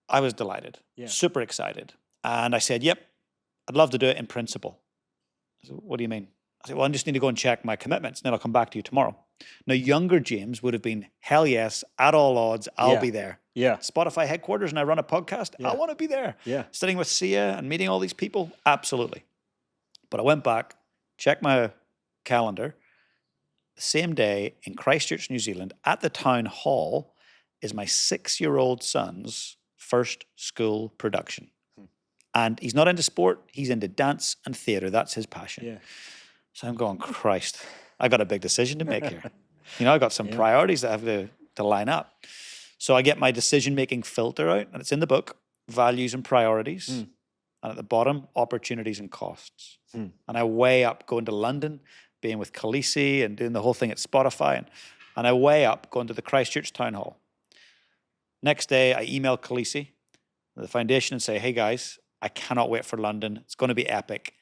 I was delighted, super excited. And I said, yep, I'd love to do it in principle. I said, what do you mean? I said, well, I just need to go and check my commitments, and then I'll come back to you tomorrow. Now, younger James would have been, hell yes, at all odds, I'll be there. Yeah. Spotify headquarters, and I run a podcast. I want to be there. Yeah. Sitting with Sia and meeting all these people, absolutely. But I went back, checked my calendar. The same day in Christchurch, New Zealand, at the town hall, is my 6-year-old son's first school production. And he's not into sport, he's into dance and theatre. That's his passion. Yeah. So I'm going, Christ, I got a big decision to make here. I got some priorities that I have to line up. So I get my decision-making filter out, and it's in the book, values and priorities. And at the bottom, opportunities and costs. And I weigh up going to London, being with Khaleesi and doing the whole thing at Spotify. And I weigh up going to the Christchurch Town Hall. Next day, I email Khaleesi, the foundation, and say, hey guys, I cannot wait for London. It's going to be epic.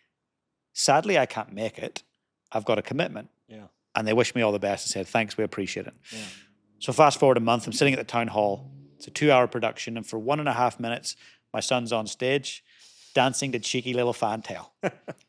Sadly, I can't make it. I've got a commitment. Yeah. And they wished me all the best and said, thanks, we appreciate it. Yeah. So fast forward a month, I'm sitting at the town hall. It's a 2-hour production. And for 1.5 minutes, my son's on stage dancing to Cheeky Little Fantail.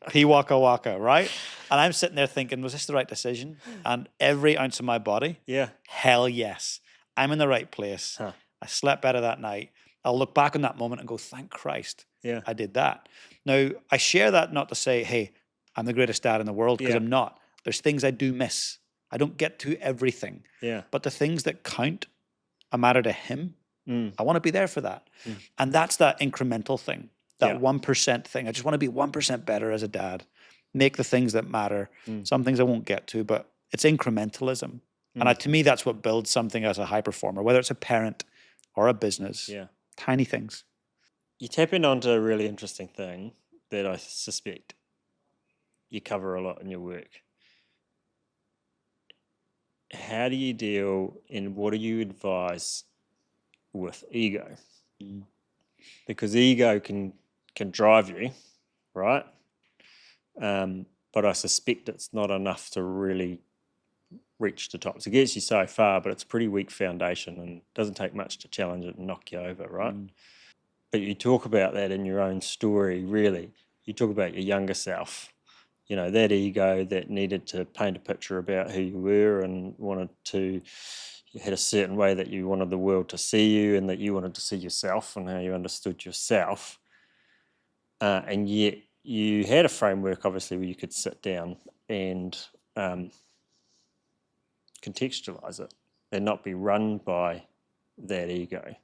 P Waka Waka, right? And I'm sitting there thinking, was this the right decision? And every ounce of my body, hell yes. I'm in the right place. Huh. I slept better that night. I'll look back on that moment and go, thank Christ I did that. Now, I share that not to say, hey, I'm the greatest dad in the world, because I'm not. There's things I do miss. I don't get to everything. Yeah. But the things that count, matter to him. I want to be there for that. And that's that incremental thing, that 1% thing. I just want to be 1% better as a dad. Make the things that matter. Some things I won't get to, but it's incrementalism. And to me, that's what builds something as a high performer, whether it's a parent or a business. Yeah. Tiny things. You tap in onto a really interesting thing that I suspect you cover a lot in your work. How do you deal and what do you advise with ego? Because ego can drive you, right? But I suspect it's not enough to really reach the top. So it gets you so far, but it's a pretty weak foundation and doesn't take much to challenge it and knock you over, right? But you talk about that in your own story, really. You talk about your younger self, that ego that needed to paint a picture about who you were and you had a certain way that you wanted the world to see you and that you wanted to see yourself and how you understood yourself. And yet you had a framework, obviously, where you could sit down and contextualize it and not be run by that ego.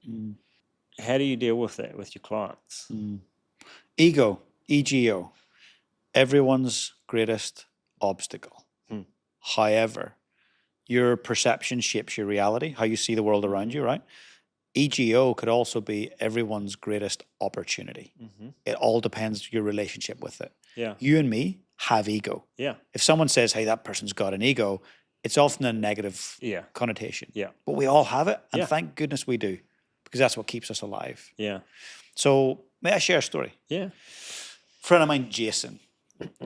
How do you deal with that with your clients? Ego, EGO, everyone's greatest obstacle. However, your perception shapes your reality, how you see the world around you, right? EGO could also be everyone's greatest opportunity. It all depends your relationship with it. Yeah. You and me have ego. Yeah. If someone says, hey, that person's got an ego, it's often a negative connotation. Yeah. But we all have it, and thank goodness we do, because that's what keeps us alive. Yeah. So may I share a story? Yeah. Friend of mine, Jason,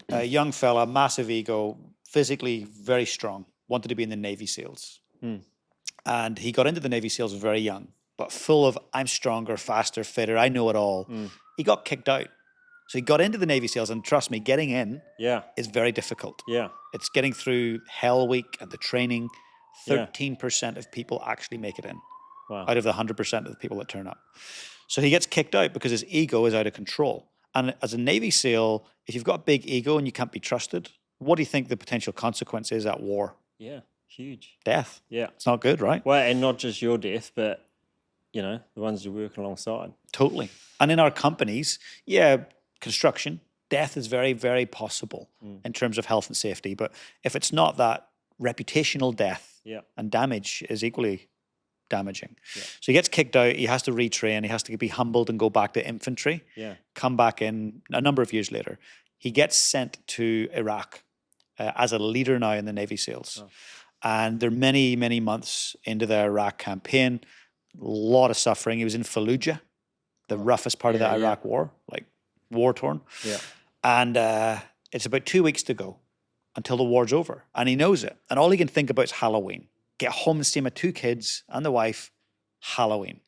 a young fella, massive ego, physically very strong, wanted to be in the Navy SEALs. And he got into the Navy SEALs very young, but full of, I'm stronger, faster, fitter, I know it all. He got kicked out. So he got into the Navy SEALs, and trust me, getting in is very difficult. Yeah. It's getting through Hell Week and the training. 13% of people actually make it in out of the 100% of the people that turn up. So he gets kicked out because his ego is out of control. And as a Navy SEAL, if you've got a big ego and you can't be trusted, what do you think the potential consequence is at war? Yeah, huge. Death. Yeah. It's not good, right? Well, and not just your death, but, the ones you're working alongside. Totally. And in our companies, construction, death is very, very possible in terms of health and safety. But if it's not that, reputational death and damage is equally damaging. Yeah. So he gets kicked out, he has to retrain, he has to be humbled and go back to infantry, come back in a number of years later. He gets sent to Iraq as a leader now in the Navy SEALs. And they're many, many months into the Iraq campaign. a lot of suffering. He was in Fallujah, the roughest part of the Iraq war, like war-torn. Yeah. And it's about 2 weeks to go until the war's over. And he knows it. And all he can think about is Halloween. Get home and see my 2 kids and the wife, Halloween.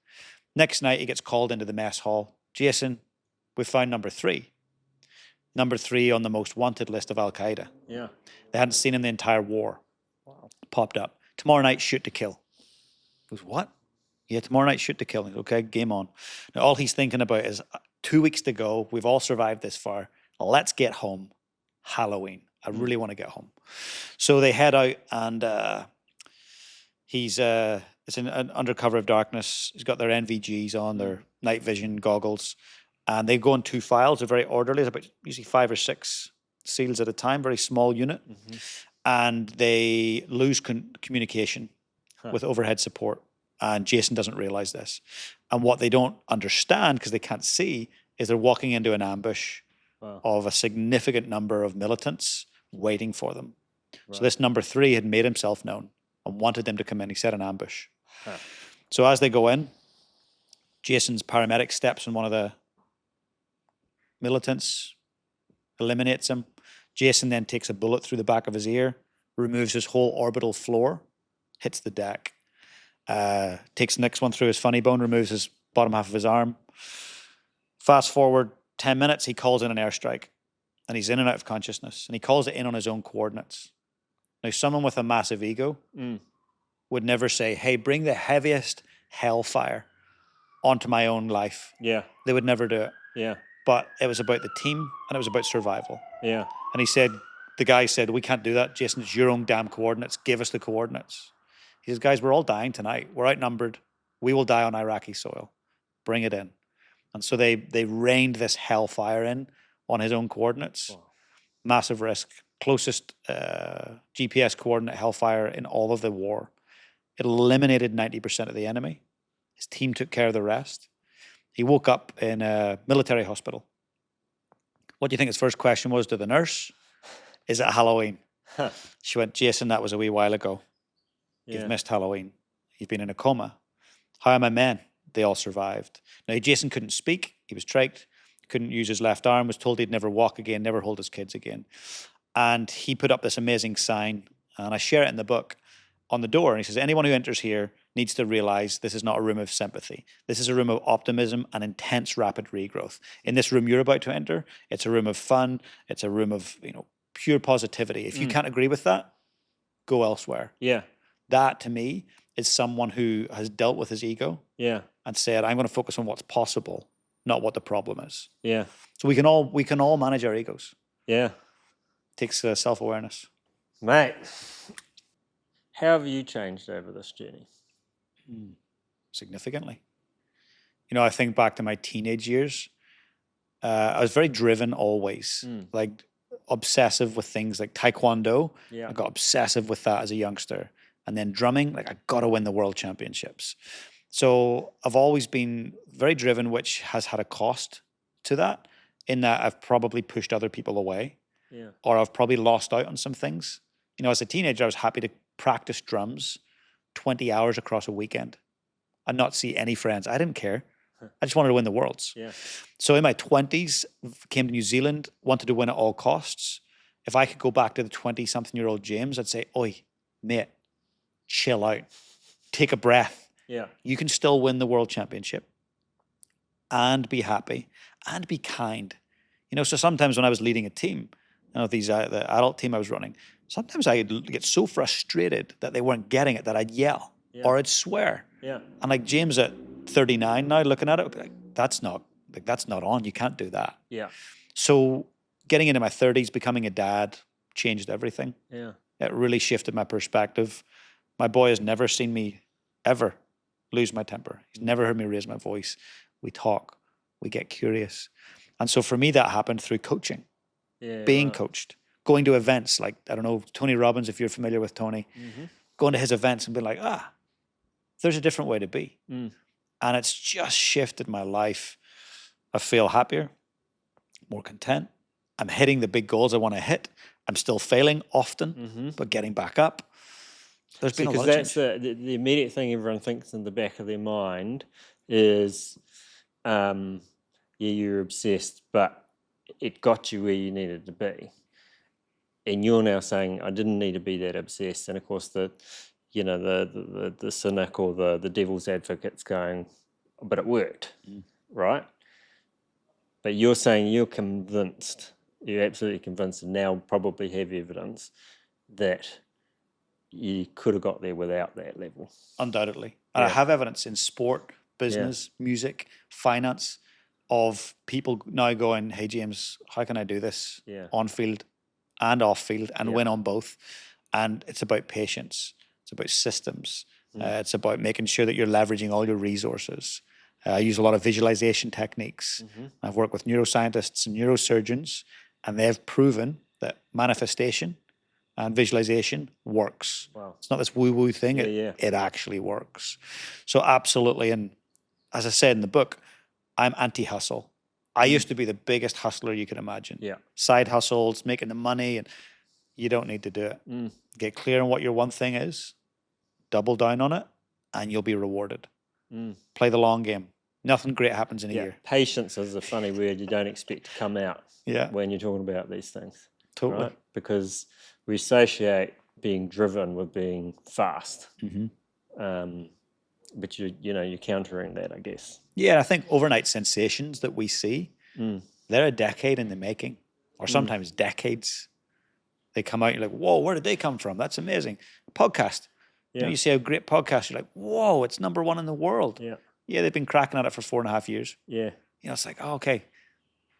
Next night, he gets called into the mess hall. Jason, we found number 3. Number 3 on the most wanted list of Al-Qaeda. Yeah. They hadn't seen him the entire war. Wow. Popped up. Tomorrow night, shoot to kill. He goes, what? Yeah, tomorrow night, shoot to kill. Goes, okay, game on. Now, all he's thinking about is 2 weeks to go. We've all survived this far. Let's get home. Halloween. I really want to get home. So they head out, and it's in under cover of darkness. He's got their NVGs on, their night vision goggles, and they go in 2 files. They're very orderly. It's about usually 5 or 6 SEALs at a time, very small unit. And they lose communication with overhead support. And Jason doesn't realize this. And what they don't understand, because they can't see, is they're walking into an ambush of a significant number of militants waiting for them. Right. So this number 3 had made himself known and wanted them to come in. He set an ambush. So as they go in, Jason's paramedic steps on one of the militants, eliminates him. Jason then takes a bullet through the back of his ear, removes his whole orbital floor, hits the deck. Takes the next one through his funny bone, removes his bottom half of his arm. Fast forward 10 minutes, he calls in an airstrike, and he's in and out of consciousness, and he calls it in on his own coordinates. Now, someone with a massive ego would never say, hey, bring the heaviest hellfire onto my own life. Yeah. They would never do it. Yeah. But it was about the team, and it was about survival. Yeah. And he said, the guy said, we can't do that, Jason, it's your own damn coordinates. Give us the coordinates. He says, guys, we're all dying tonight. We're outnumbered. We will die on Iraqi soil. Bring it in. And so they rained this hellfire in on his own coordinates. Wow. Massive risk. Closest GPS coordinate hellfire in all of the war. It eliminated 90% of the enemy. His team took care of the rest. He woke up in a military hospital. What do you think his first question was to the nurse? Is it Halloween? Huh. She went, Jason, that was a wee while ago. You've missed Halloween. You've been in a coma. How are my men? They all survived. Now, Jason couldn't speak. He was trached. Couldn't use his left arm. Was told he'd never walk again, never hold his kids again. And he put up this amazing sign, and I share it in the book, on the door. And he says, anyone who enters here needs to realize this is not a room of sympathy. This is a room of optimism and intense, rapid regrowth. In this room you're about to enter, it's a room of fun. It's a room of, pure positivity. If you can't agree with that, go elsewhere. Yeah. That, to me, is someone who has dealt with his ego and said, I'm going to focus on what's possible, not what the problem is. Yeah. So we can all manage our egos. Yeah. Takes self-awareness. Mate, how have you changed over this journey? Significantly. I think back to my teenage years. I was very driven always, like obsessive with things like Taekwondo. Yeah. I got obsessive with that as a youngster. And then drumming, like I got to win the world championships. So I've always been very driven, which has had a cost to that, in that I've probably pushed other people away. Yeah. Or I've probably lost out on some things. As a teenager, I was happy to practice drums 20 hours across a weekend and not see any friends. I didn't care. I just wanted to win the worlds. Yeah. So in my 20s, came to New Zealand, wanted to win at all costs. If I could go back to the 20-something-year-old James, I'd say, oi, mate, chill out. Take a breath. Yeah. You can still win the world championship and be happy and be kind. So sometimes when I was leading a team, the adult team I was running, sometimes I'd get so frustrated that they weren't getting it that I'd yell or I'd swear. Yeah. And like James at 39 now, looking at it, would be like, that's not on. You can't do that. Yeah. So getting into my 30s, becoming a dad, changed everything. Yeah. It really shifted my perspective. My boy has never seen me ever lose my temper. He's never heard me raise my voice. We talk. We get curious. And so for me, that happened through coaching, being coached, going to events like, I don't know, Tony Robbins, if you're familiar with Tony, going to his events and being like, there's a different way to be. And it's just shifted my life. I feel happier, more content. I'm hitting the big goals I want to hit. I'm still failing often, but getting back up. There's been a Because lot of that's change. the immediate thing everyone thinks in the back of their mind is, yeah, you're obsessed, but it got you where you needed to be. And you're now saying, I didn't need to be that obsessed. And of course, the cynic or the devil's advocate's going, but it worked, right? But you're saying you're convinced, you're absolutely convinced, and now probably have evidence that you could have got there without that level. Undoubtedly. And I have evidence in sport, business, music, finance of people now going, hey, James, how can I do this on field and off field and win on both? And it's about patience. It's about systems. It's about making sure that you're leveraging all your resources. I use a lot of visualization techniques. I've worked with neuroscientists and neurosurgeons, and they've proven that manifestation and visualization works. Wow. It's not this woo-woo thing. It actually works. So absolutely. And as I said in the book, I'm anti-hustle. I used to be the biggest hustler you could imagine. Side hustles, making the money, and you don't need to do it. Get clear on what your one thing is, double down on it, and you'll be rewarded. Play the long game. Nothing great happens in a year. Patience is a funny word you don't expect to come out when you're talking about these things. Totally. Right? Because we associate being driven with being fast. But you're countering that, I guess. Yeah, I think overnight sensations that we see, they're a decade in the making, or sometimes decades. They come out, you're like, whoa, where did they come from? That's amazing. Podcast. You see a great podcast, you're like, whoa, it's #1 in the world. Yeah, they've been cracking at it for 4.5 years. It's like, oh, okay,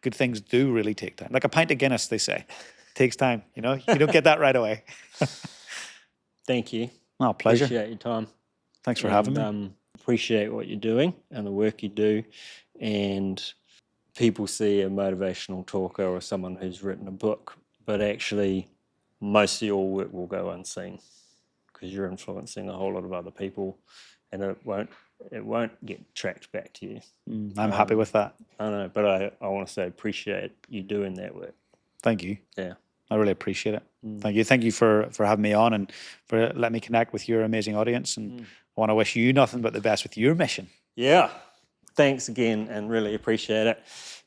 good things do really take time. Like a pint of Guinness, they say. Takes time, you don't get that right away. Thank you. Oh, pleasure. Appreciate your time. Thanks for having me. Appreciate what you're doing and the work you do. And people see a motivational talker or someone who's written a book, but actually most of your work will go unseen because you're influencing a whole lot of other people, and it won't get tracked back to you. I'm happy with that. I know, but I want to say appreciate you doing that work. Thank you. Yeah. I really appreciate it. Thank you. Thank you for having me on and for letting me connect with your amazing audience. And I want to wish you nothing but the best with your mission. Yeah. Thanks again, and really appreciate it.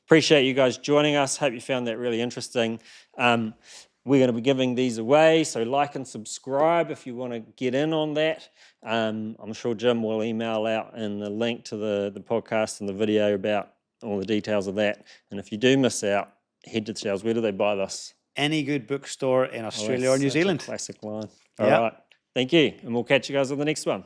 Appreciate you guys joining us. Hope you found that really interesting. We're going to be giving these away, so like and subscribe if you want to get in on that. I'm sure Jim will email out in the link to the podcast and the video about all the details of that. And if you do miss out, head to the shelves. Where do they buy this? Any good bookstore in Australia or New Zealand. Classic line. All right. Thank you. And we'll catch you guys on the next one.